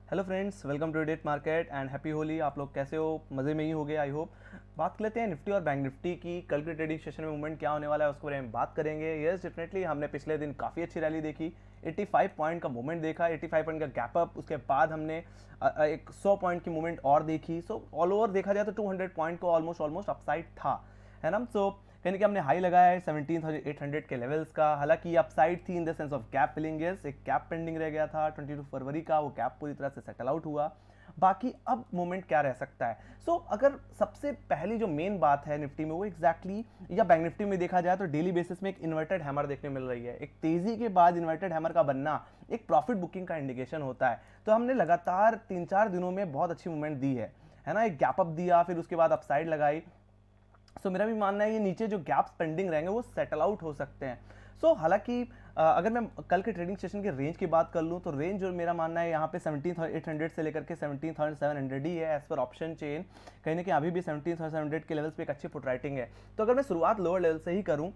Hello friends, welcome to that market and happy Holi. आप लोग कैसे हो? मज़े में ही हो गए आई होप। बात कर लेते हैं निफ्टी और बैंक निफ्टी की। कल के ट्रेडिंग सेशन में मूवमेंट क्या होने वाला है उसके बारे में बात करेंगे। यस डेफिनेटली, हमने पिछले दिन काफ़ी अच्छी रैली देखी, 85 पॉइंट का मूवमेंट देखा, 85 पॉइंट का गैप अप। उसके बाद हमने एक 100 पॉइंट की मूवमेंट और देखी। सो ऑल ओवर देखा जाए तो 200 पॉइंट को ऑलमोस्ट अपसाइड था, है ना। सो कहीं कि हमने हाई लगाया है 17,800 के लेवल्स का। हालांकि अपसाइड थी in the sense of gap filling. एक गैप पेंडिंग रह गया था 22 फरवरी का, वो गैप पूरी तरह से सेटल आउट हुआ। बाकी अब मोमेंट क्या रह सकता है? अगर सबसे पहली जो मेन बात है निफ्टी में वो एग्जैक्टली या बैंक निफ्टी में देखा जाए तो डेली बेसिस में एक इन्वर्टेड हैमर देखने मिल रही है। एक तेजी के बाद इन्वर्टेड हैमर का बनना एक प्रॉफिट बुकिंग का इंडिकेशन होता है। तो हमने लगातार 3-4 दिनों में बहुत अच्छी मूवमेंट दी है ना। एक गैप अप दिया, फिर उसके बाद अपसाइड लगाई। मेरा भी मानना है ये नीचे जो गैप्स पेंडिंग रहेंगे वो सेटल आउट हो सकते हैं। हालांकि अगर मैं कल के ट्रेडिंग सेशन के रेंज की बात कर लूँ तो रेंज जो मेरा मानना है यहाँ पे 17,800 से लेकर के 17,700 ही है एज पर ऑप्शन चेन। कहीं ना कहीं अभी भी 17,700 के लेवल्स पे एक अच्छी फुट राइटिंग है। तो अगर मैं शुरुआत लोअर लेवल से ही करूँ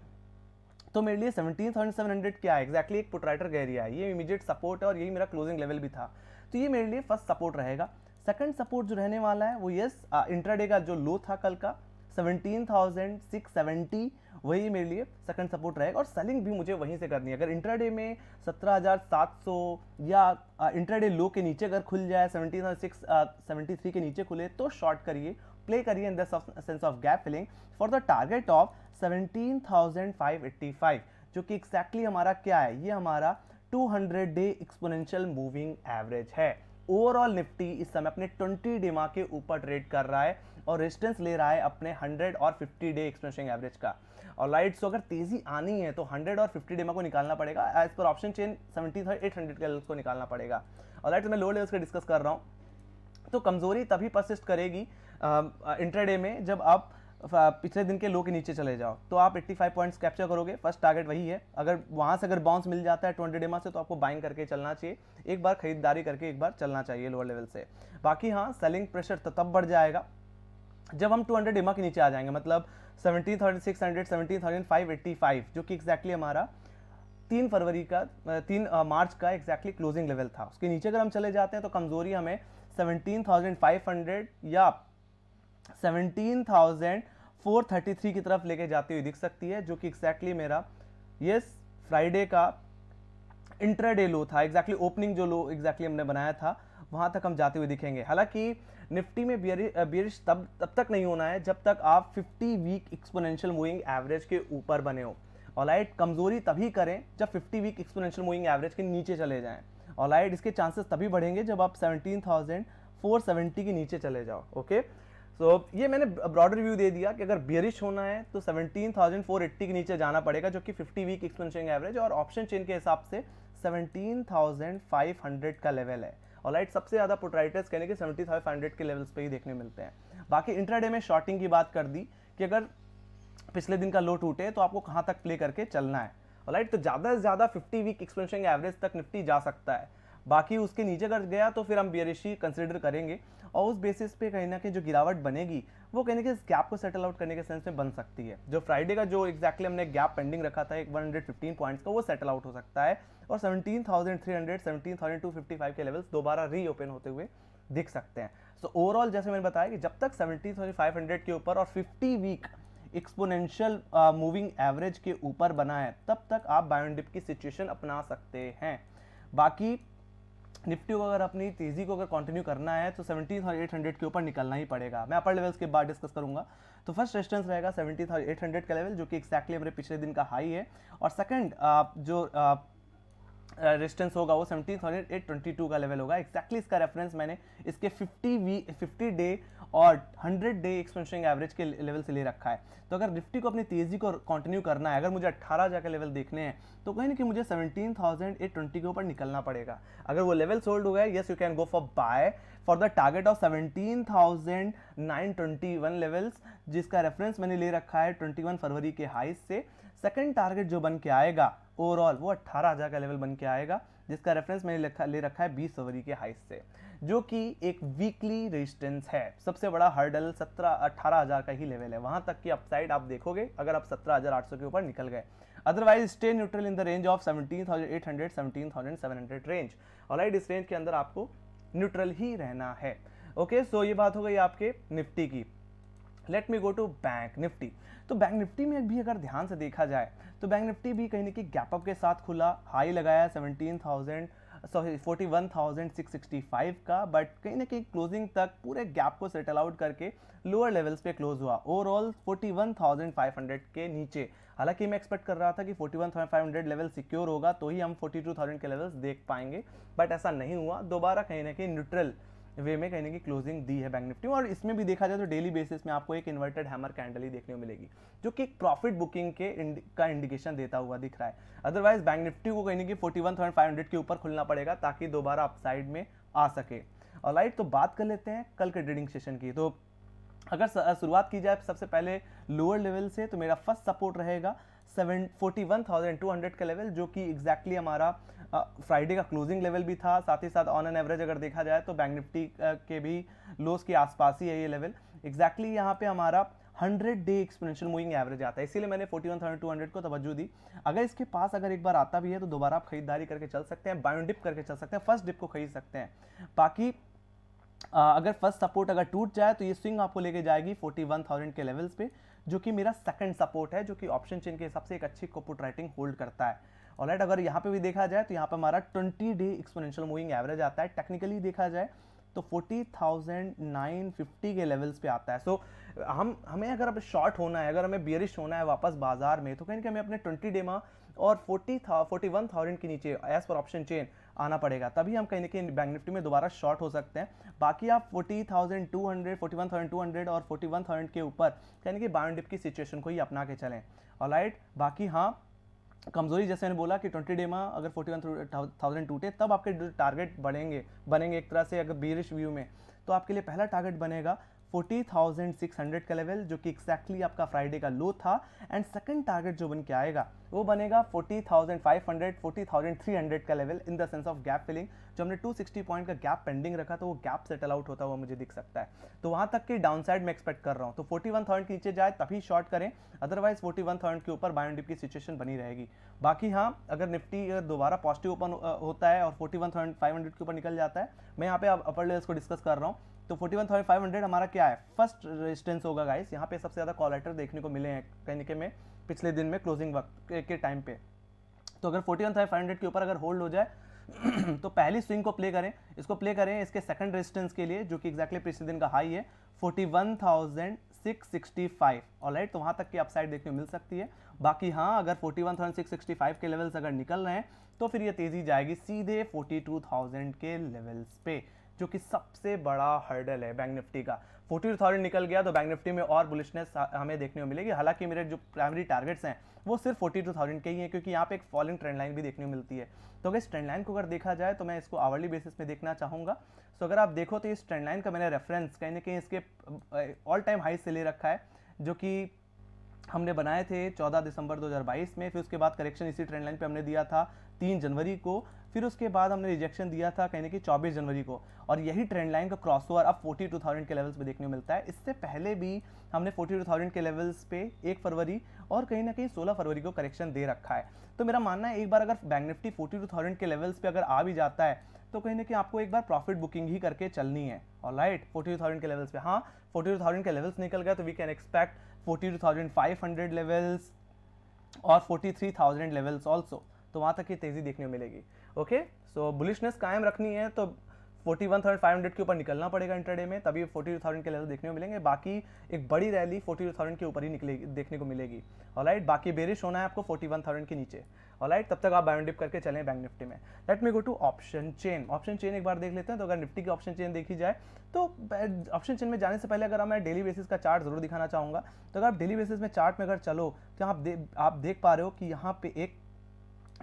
तो मेरे लिए 17,700 क्या है एग्जैक्टली एक पुट राइटर का एरिया है। ये इमीडिएट सपोर्ट है और यही मेरा क्लोजिंग लेवल भी था। तो ये मेरे लिए फर्स्ट सपोर्ट रहेगा। सेकंड सपोर्ट जो रहने वाला है वो इंट्राडे का जो लो था कल का 17,670, वही मेरे लिए सेकंड सपोर्ट रहेगा। और सेलिंग भी मुझे वहीं से करनी है। अगर इंट्राडे में 17,700 या इंट्राडे लो के नीचे अगर खुल जाए 17,673 के नीचे खुले तो शॉर्ट करिए, प्ले करिए in the sense of gap filling for the target of 17,585, जो कि एक्जैक्टली हमारा क्या है, ये हमारा 200 डे एक्सपोनेंशियल मूविंग एवरेज है। ओवरऑल निफ्टी इस समय अपने 20 डेमा के ऊपर ट्रेड कर रहा है और रेजिस्टेंस ले रहा है अपने 100 और 50 डे एक्सपोनेंशियल एवरेज का। और लाइट अगर तेजी आनी है तो 100 और 50 डेमा को निकालना पड़ेगा। एज पर ऑप्शन चेन 17,800 के लेवल्स को निकालना पड़ेगा। और लाइट मैं लोअर लेवल्स का डिस्कस कर रहा हूँ तो कमजोरी तभी परसिस्ट करेगी इंट्राडे में जब आप पिछले दिन के लो के नीचे चले जाओ तो आप 85 पॉइंट्स कैप्चर करोगे। फर्स्ट टारगेट वही है। अगर वहां से अगर बाउंस मिल जाता है 20 डेमा से तो आपको बाइंग करके चलना चाहिए, एक बार खरीदारी करके एक बार चलना चाहिए लोअर लेवल से। बाकी हाँ, सेलिंग प्रेशर तो तब बढ़ जाएगा जब हम 200 डेमा के नीचे आ जाएंगे, मतलब 17,600 17,585, जो कि एक्जैक्टली हमारा 3 फरवरी का 3 मार्च का एक्जैक्टली क्लोजिंग लेवल था। उसके नीचे अगर हम चले जाते हैं तो कमजोरी हमें 17,500 या 17,433 की तरफ लेके जाती हुई दिख सकती है, जो कि एक्जैक्टली मेरा फ्राइडे का इंट्राडे लो था। एक्जैक्टली ओपनिंग जो लो एक्जैक्टली हमने बनाया था वहां तक हम जाते हुए दिखेंगे। हालांकि निफ्टी में बियरिश तब तक नहीं होना है जब तक आप 50 वीक एक्सपोनेंशियल मूविंग एवरेज के ऊपर बने हो। ऑलराइट, कमजोरी तभी करें जब 50 वीक एक्सपोनेंशियल मूविंग एवरेज के नीचे चले जाएं। ऑलराइट, इसके चांसेस तभी बढ़ेंगे जब आप 17,470 के नीचे चले जाओ। ओके, ये मैंने ब्रॉडर रिव्यू दे दिया कि अगर बियरिश होना है तो 17,480 के नीचे जाना पड़ेगा, जो कि 50 वीक एक्सपोनेंशियल एवरेज और ऑप्शन चेन के हिसाब से 17,500 का लेवल है। ऑलराइट, सबसे ज्यादा पुटराइटर्स कहने के 17,500 के लेवल्स पे ही देखने मिलते हैं। बाकी इंट्राडे में शॉर्टिंग की बात कर दी कि अगर पिछले दिन का लो टूटे तो आपको कहां तक प्ले करके चलना है। ऑलराइट, तो ज्यादा से ज्यादा 50 वीक एक्सपोनेंशियल एवरेज तक निफ्टी जा सकता है। बाकी उसके नीचे अगर गया तो फिर हम बियरिशी कंसिडर करेंगे और उस बेसिस पे कहीं ना कहीं जो गिरावट बनेगी वो कहीं ना कहीं इस गैप को सेटल आउट करने के सेंस में बन सकती है। जो फ्राइडे का जो एक्जैक्टली हमने गैप पेंडिंग रखा था 115 पॉइंट्स का, वो सेटल आउट हो सकता है और 17,300 17,255 के लेवल्स दोबारा रीओपन होते हुए दिख सकते हैं। ओवरऑल जैसे मैंने बताया कि जब तक 17,500 के ऊपर और 50 वीक एक्सपोनेंशियल मूविंग एवरेज के ऊपर बना है तब तक आप बाय एंड डिप की सिचुएशन अपना सकते हैं। बाकी निफ्टी को अगर अपनी तेजी को अगर कंटिन्यू करना है तो 17,800 के ऊपर निकलना ही पड़ेगा। मैं अपर लेवल्स के बाद डिस्कस करूंगा। तो फर्स्ट रेजिस्टेंस रहेगा 17,800 का लेवल, जो कि एक्जैक्टली हमारे पिछले दिन का हाई है। और सेकंड जो रेजिस्टेंस होगा वो 17,822 का लेवल होगा। एक्जैक्टली इसका रेफरेंस मैंने इसके 50 डे और 100 डे एक्सपेंशन एवरेज के लेवल से ले रखा है। तो अगर निफ्टी को अपनी तेजी को कंटिन्यू करना है, अगर मुझे 18,000 के लेवल देखने हैं तो कहीं ना कहीं मुझे 17,820 के ऊपर निकलना पड़ेगा। अगर वो लेवल होल्ड हो गया, yes you can go for buy for the target of 17,921 levels, जिसका रेफरेंस मैंने ले रखा है 21 फरवरी के हाई से। सेकंड टारगेट जो बन के आएगा ओवरऑल वो 18,000 का लेवल बन के आएगा, जिसका रेफरेंस मैंने ले रखा है 20 फरवरी के हाई से, जो कि एक वीकली रेजिस्टेंस है। सबसे बड़ा हर्डल 18,000 का ही लेवल है। वहां तक की अपसाइड आप देखोगे अगर आप 17,800 के ऊपर निकल गए। Otherwise stay neutral in the range of 17,800 17,700 range. Alright, इस रेंज के अंदर आपको न्यूट्रल ही रहना है। ओके, सो ये बात हो गई आपके निफ्टी की। Let me go to Bank Nifty. तो बैंक निफ्टी में भी अगर ध्यान से देखा जाए तो बैंक निफ्टी भी कहीं ना कहीं गैप अप के साथ खुला, हाई लगाया 41,665 का, बट कहीं ना कहीं क्लोजिंग तक पूरे गैप को सेटल आउट करके लोअर लेवल्स पे क्लोज हुआ, ओवरऑल 41,500 के नीचे। हालांकि मैं एक्सपेक्ट कर रहा था कि 41,500 लेवल सिक्योर होगा तो ही हम 42,000 के लेवल्स देख पाएंगे, बट ऐसा नहीं हुआ। दोबारा कहीं ना कहीं न्यूट्रल वे में कहीं ना कहीं क्लोजिंग दी है बैंक निफ्टी में। और इसमें भी देखा जाए तो डेली बेसिस में आपको एक इन्वर्टेड हैमर कैंडल ही देखने को मिलेगी, जो कि एक प्रॉफिट बुकिंग का इंडिकेशन देता हुआ दिख रहा है। अदरवाइज बैंक निफ्टी को कहीं ना कहीं 41,500 के ऊपर खुलना पड़ेगा ताकि दोबारा अपसाइड में आ सके। और राइट, तो बात कर लेते हैं कल के ट्रेडिंग सेशन की। तो अगर शुरुआत की जाए सबसे पहले लोअर लेवल से, तो मेरा फर्स्ट सपोर्ट रहेगा 41,200 का लेवल, जो कि एग्जैक्टली हमारा फ्राइडे का क्लोजिंग लेवल भी था। साथ ही साथ ऑन एन एवरेज अगर देखा जाए तो बैंक निफ्टी के भी लोस के आसपास ही है ये लेवल। एग्जैक्टली यहाँ पे हमारा 100 डे एक्सपोनेंशियल मूविंग एवरेज आता है, इसीलिए मैंने 41,200 को तवज्जो दी। अगर इसके पास अगर एक बार आता भी है तो दोबारा आप खरीदारी करके चल सकते हैं, बाय डिप करके चल सकते हैं, फर्स्ट डिप को खरीद सकते हैं। बाकी अगर फर्स्ट सपोर्ट अगर टूट जाए तो ये स्विंग आपको लेके जाएगी 41,000 के लेवल्स पे, जो कि मेरा सेकंड सपोर्ट है, जो कि ऑप्शन चेन के हिसाब से एक अच्छी पुट राइटिंग होल्ड करता है। ऑलराइट, अगर यहाँ पे भी देखा जाए तो यहाँ पे हमारा 20 डे एक्सपोनेंशियल मूविंग एवरेज आता है। टेक्निकली देखा जाए तो 40,950 के लेवल्स पे आता है। सो हमें अगर अब शॉर्ट होना है, अगर हमें बियरिश होना है वापस बाजार में, तो कहीं ना कहीं हमें अपने 20 डे में और 41,000 के नीचे एज पर ऑप्शन चेन आना पड़ेगा, तभी हम कहीं ना कहीं बैंक निफ्टी में दोबारा शॉर्ट हो सकते हैं। बाकी आप 40,200, 41,200 और 41,000 के ऊपर कहीं ना कहीं बाय डिप की सिचुएशन को ही अपना के चलें। ऑलराइट, बाकी हाँ, कमजोरी जैसे मैंने बोला कि 20 डे में अगर 41,000 टूटे तब आपके जो टारगेट बनेंगे एक तरह से। अगर बीरिश व्यू में तो आपके लिए पहला टारगेट बनेगा 40,600 का लेवल, जो कि एक्जैक्टली आपका फ्राइडे का लो था। एंड सेकंड टारगेट जो बन के आएगा वो बनेगा 40,500, 40,300 का level, in the sense of gap filling. जो हमने 260 पॉइंट का गैप पेंडिंग रखा तो वो गैप सेटल आउट होता हुआ मुझे दिख सकता है। तो वहां तक की डाउन साइड में एक्सपेक्ट कर रहा हूँ। तो 41,000 के नीचे जाए तभी शॉर्ट करें, अदरवाइज 41,000 के ऊपर बाय एंड डिप की सिचुएशन बनी रहेगी। बाकी हाँ, अगर निफ्टी दोबारा पॉजिटिव ओपन होता है और 41,500 के ऊपर निकल जाता है, मैं यहाँ पे अपर लेवल्स को डिस्कस कर रहा हूँ, तो 41,500 हमारा क्या है, फर्स्ट रेजिस्टेंस होगा गाइस। यहाँ पे सबसे ज़्यादा कॉलेटर देखने को मिले हैं कहीं के में पिछले दिन में क्लोजिंग वक्त के टाइम पे। तो अगर 41,500 के ऊपर अगर होल्ड हो जाए तो पहली स्विंग को प्ले करें, इसके सेकंड रेजिस्टेंस के लिए, जो कि एग्जैक्टली पिछले दिन का हाई है 41,665। ऑलराइट, तो वहां तक की अपसाइड देखने को मिल सकती है। बाकी हाँ, अगर 41,665 के लेवल्स अगर निकल रहे हैं तो फिर ये तेजी जाएगी सीधे 42,000 के लेवल्स पे, जो कि सबसे बड़ा हर्डल है बैंक निफ्टी का। 42,000 निकल गया तो बैंक निफ्टी में और बुलिशनेस हमें देखने को मिलेगी। हालांकि मेरे जो प्राइमरी टारगेट्स हैं वो सिर्फ 42,000 के ही हैं, क्योंकि यहाँ पे एक फॉलिंग ट्रेंड लाइन भी देखने को मिलती है। तो अगर इस ट्रेंड लाइन को अगर देखा जाए तो मैं इसको आवरली बेसिस में देखना चाहूँगा। सो अगर आप देखो तो इस ट्रेंड लाइन का मैंने रेफरेंस कहीं ना कहीं इसके ऑल टाइम हाई से ले रखा है, जो कि हमने बनाए थे 14 दिसंबर 2022 में। फिर उसके बाद करेक्शन इसी ट्रेंड लाइन पे हमने दिया था 3 जनवरी को। फिर उसके बाद हमने रिजेक्शन दिया था कहीं ना कहीं 24 जनवरी को, और यही ट्रेंड लाइन का क्रॉसओवर अब 42,000 के लेवल्स पे देखने को मिलता है। इससे पहले भी हमने 42,000 के लेवल्स पे 1 फरवरी और कहीं ना कहीं 16 फरवरी को करेक्शन दे रखा है। तो मेरा मानना है एक बार अगर बैंक निफ्टी 42,000 के लेवल्स पे अगर आ भी जाता है तो कहीं ना कहीं आपको एक बार प्रॉफिट बुकिंग ही करके चलनी है। ऑलराइट, 42,000 के लेवल्स पे, हाँ 42,000 के लेवल्स निकल गया तो वी कैन एक्सपेक्ट 42,500 लेवल्स और 43,000 लेवल्स ऑल्सो, तो वहां तक की तेजी देखने को मिलेगी। ओके, सो बुलिशनेस कायम रखनी है तो 41,500 के ऊपर निकलना पड़ेगा इंट्राडे में, तभी 42,000 के लेवल देखने को मिलेंगे। बाकी एक बड़ी रैली 42,000 के ऊपर ही निकलेगी, देखने को मिलेगी। ऑलराइट, बाकी बेरिश होना है आपको 41,000 के नीचे। ऑलराइट, तब तक आप बाय एंड डिप करके चलें बैंक निफ्टी में। Let me go to option chain. Option chain एक बार देख लेते हैं। तो अगर निफ्टी की ऑप्शन चेन देखी जाए तो ऑप्शन चेन में जाने से पहले अगर मैं डेली बेसिस का चार्ट जरूर दिखाना चाहूँगा। तो अगर आप डेली बेसिस में चार्ट में अगर चलो तो आप देख पा रहे हो कि यहाँ पे एक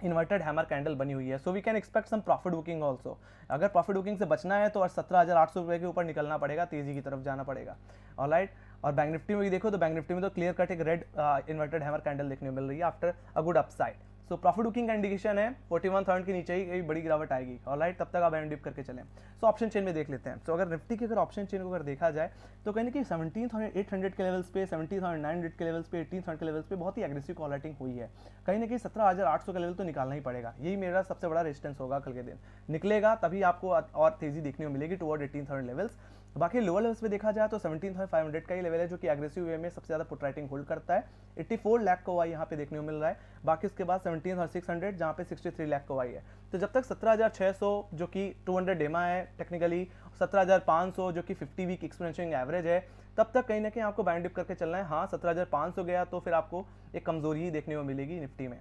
इन्वर्टेड हैमर कैंडल बनी हुई है। So we can expect some profit booking also. अगर प्रॉफिट बुकिंग से बचना है तो 17,800 रुपये के ऊपर निकलना पड़ेगा, तेजी की तरफ जाना पड़ेगा। ऑलराइट, और बैंक निफ्टी में भी देखो तो बैंक निफ्टी में तो क्लियर कट एक रेड इन्वर्टेड हैमर कैंडल देखने को मिल रही है after a good upside. So profit booking का इंडिकेशन है 41,000 के नीचे ही एक बड़ी गिरावट आएगी। ऑलराइट, तब तक आप एंड डिप करके चलें। सो ऑप्शन चेन में देख लेते हैं। सो अगर निफ्टी की अगर ऑप्शन चेन को अगर देखा जाए तो कहीं ना कि 17,800 के लेवल्स पे, 17,900 के लेवल्स पे, 18,000 के लेवल्स पे बहुत ही एग्रेसिव कॉल राइटिंग हुई है। कहीं ना कहीं 17,800 का लेवल तो निकालना ही पड़ेगा, यही मेरा सबसे बड़ा रेजिस्टेंस होगा। कल के दिन निकलेगा तभी आपको और तेजी देखने को मिलेगी टुवर्ड 18,000 लेवल्स। बाकी लोअर लेवल्स पे देखा जाए तो 17,500 का ही लेवल है जो कि एग्रेसिव वे में सबसे ज़्यादा पुट राइटिंग होल्ड करता है। 84 लाख का वाई यहाँ पे देखने को मिल रहा है। बाकी उसके बाद 17,600 जहाँ पे 63 लाख का वाई है। तो जब तक 17,600 जो कि 200 डेमा है टेक्निकली, 17,500 जो कि 50 वीक एक्सपोनेंशियल एवरेज है, तब तक कहीं ना कहीं आपको बैंड डिप करके चलना है। हाँ, 17,500 गया तो फिर आपको एक कमजोरी ही देखने को मिलेगी निफ्टी में।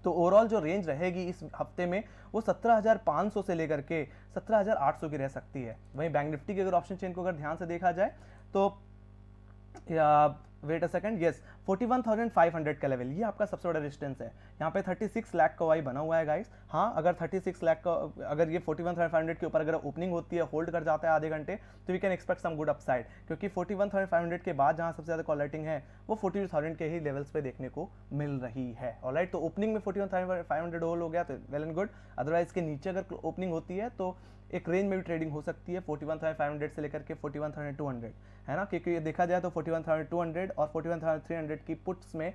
तो ओवरऑल जो रेंज रहेगी इस हफ्ते में वो 17,500 से लेकर के 17,800 की रह सकती है। वहीं बैंक निफ्टी की अगर ऑप्शन चेन को अगर ध्यान से देखा जाए तो वेट अ सेकंड, यस 41,500 का लेवल ये आपका सबसे बड़ा रेजिस्टेंस है। यहाँ पे 36 लाख का वाई बना हुआ है गाइस। हाँ, अगर 36 लाख का अगर ये 41,500 के ऊपर अगर ओपनिंग होती है, होल्ड कर जाता है आधे घंटे, तो we can expect some good upside, क्योंकि 41,500 के बाद जहाँ सबसे ज़्यादा कॉल राइटिंग है वो 42,000 के ही लेवल्स पे देखने को मिल रही है। ऑलराइट, तो ओपनिंग में 41,500 होल्ड हो गया तो वेल एंड गुड। अदरवाइज के नीचे अगर ओपनिंग होती है तो एक रेंज में भी ट्रेडिंग हो सकती है 41,500 से लेकर के 41,200, है ना, क्योंकि ये देखा जाए तो 41,200 और 41,300 की पुट्स में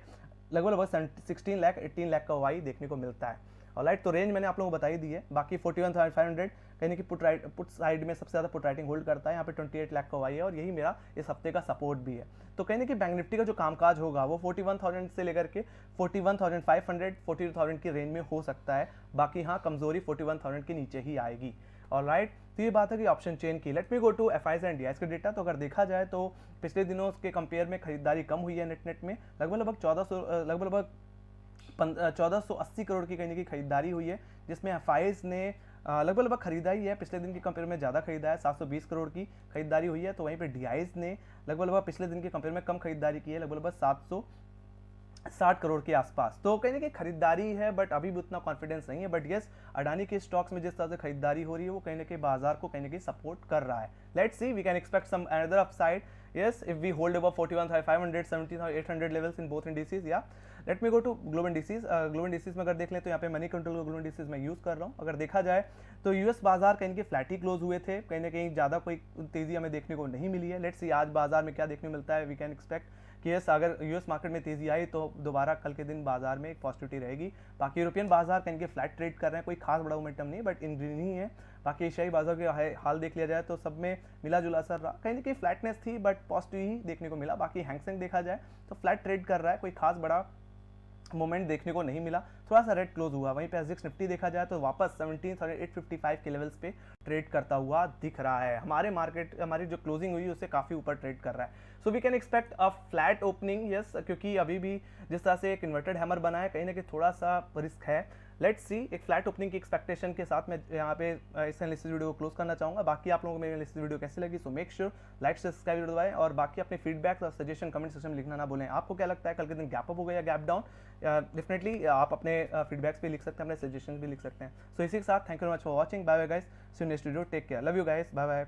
लगभग 16 लाख 18 लाख का वाई देखने को मिलता है। ऑलराइट, तो रेंज मैंने आप लोगों को बताई दी है। बाकी 41,500 कहीं ना कि पुट साइड में सबसे ज़्यादा पुट राइटिंग होल्ड करता है। यहाँ पे 28 लाख का वाई है और यही मेरा इस हफ्ते का सपोर्ट भी है। तो कहीं ना कि बैंक निफ्टी का जो कामकाज होगा वो 41,000 से लेकर के 41,500 42,000 की रेंज में हो सकता है। बाकी हाँ, कमजोरी 41,000 के नीचे ही आएगी। ऑलराइट, तो ये बात है कि ऑप्शन चेन की। Let me go to FIIs and DIIs का डेटा। तो अगर देखा जाए तो पिछले दिनों के कंपेयर में खरीदारी कम हुई है नेट में। लगभग 1480 करोड़ की कहीं की खरीदारी हुई है, जिसमें एफआईज ने लगभग खरीदा ही है। पिछले दिन के कंपेयर में ज़्यादा खरीदा है, 720 करोड़ की खरीदारी हुई है। तो वहीं पे डीआईज ने लगभग पिछले दिन के कंपेयर में कम खरीदारी की है, लगभग 760 करोड़ के आसपास। तो कहीं ना कहीं खरीदारी है, बट अभी भी उतना कॉन्फिडेंस नहीं है। बट यस, अडानी के स्टॉक्स में जिस तरह से खरीदारी हो रही है वो कहीं ना कहीं बाजार को कहीं ना कहीं सपोर्ट कर रहा है। Let's see, we can expect some another upside, yes, if we hold above 41,500 17,800 levels in both indices. yeah, let me go to global indices. global indices में अगर देख लें तो यहाँ पे मनी कंट्रोल का ग्लोबल इंडिसेस मैं यूज़ कर रहा हूँ। अगर देखा जाए तो यूएस बाजार कहीं के फ्लैट ही क्लोज हुए थे, कहीं ना कहीं ज़्यादा कोई तेज़ी हमें देखने को नहीं मिली है। लेट्स सी आज बाजार में क्या देखने को मिलता है। वी कैन एक्सपेक्ट कि यस, अगर यूएस मार्केट में तेज़ी आई तो दोबारा कल के दिन बाजार में एक पॉजिटिविटी रहेगी। बाकी यूरोपियन बाजार कहीं के फ्लैट ट्रेड कर रहे हैं, कोई खास बड़ा मोमेंटम नहीं, बट इन ग्रीन ही है। बाकी एशियाई बाजार के हाल देख लिया जाए तो सब में मिला जुला असर रहा, कहीं ना कहीं फ्लैटनेस थी बट पॉजिटिव ही देखने को मिला। बाकी हैंगसेंग देखा जाए तो फ्लैट ट्रेड कर रहा है, कोई खास बड़ा मोमेंट देखने को नहीं मिला, थोड़ा सा रेड क्लोज हुआ। वहीं पे एसजीएक्स निफ्टी देखा जाए तो वापस 17,855 के लेवल्स पे ट्रेड करता हुआ दिख रहा है। हमारी जो क्लोजिंग हुई उससे काफ़ी ऊपर ट्रेड कर रहा है। So we can expect a flat opening, yes, क्योंकि अभी भी जिस तरह से एक इन्वर्टेड हैमर बना है, कहीं ना कहीं थोड़ा सा रिस्क है। लेट्स सी, एक फ्लैट ओपनिंग की एक्सपेक्टेशन के साथ मैं यहाँ पे इस एनालिसिस वीडियो को क्लोज करना चाहूँगा। बाकी आप लोगों को मेरी एनालिसिस वीडियो कैसी लगी, so make sure like subscribe दबाएं और बाकी अपने फीडबैक और सजेशन कमेंट सेक्शन में लिखना ना भूलें। आपको क्या लगता है कल के दिन गैप अप हो गया या गैप डाउन? डेफिनेटली आप अपने फीडबैक्स भी लिख सकते हैं, अपने सजेशन भी लिख सकते हैं। सो इसी के साथ thank you very much for watching. Bye bye guys, see you next video, take care, love you guys, bye bye.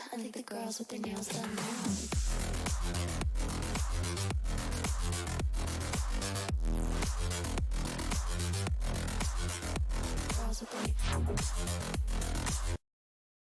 I think the girls with their nails done now.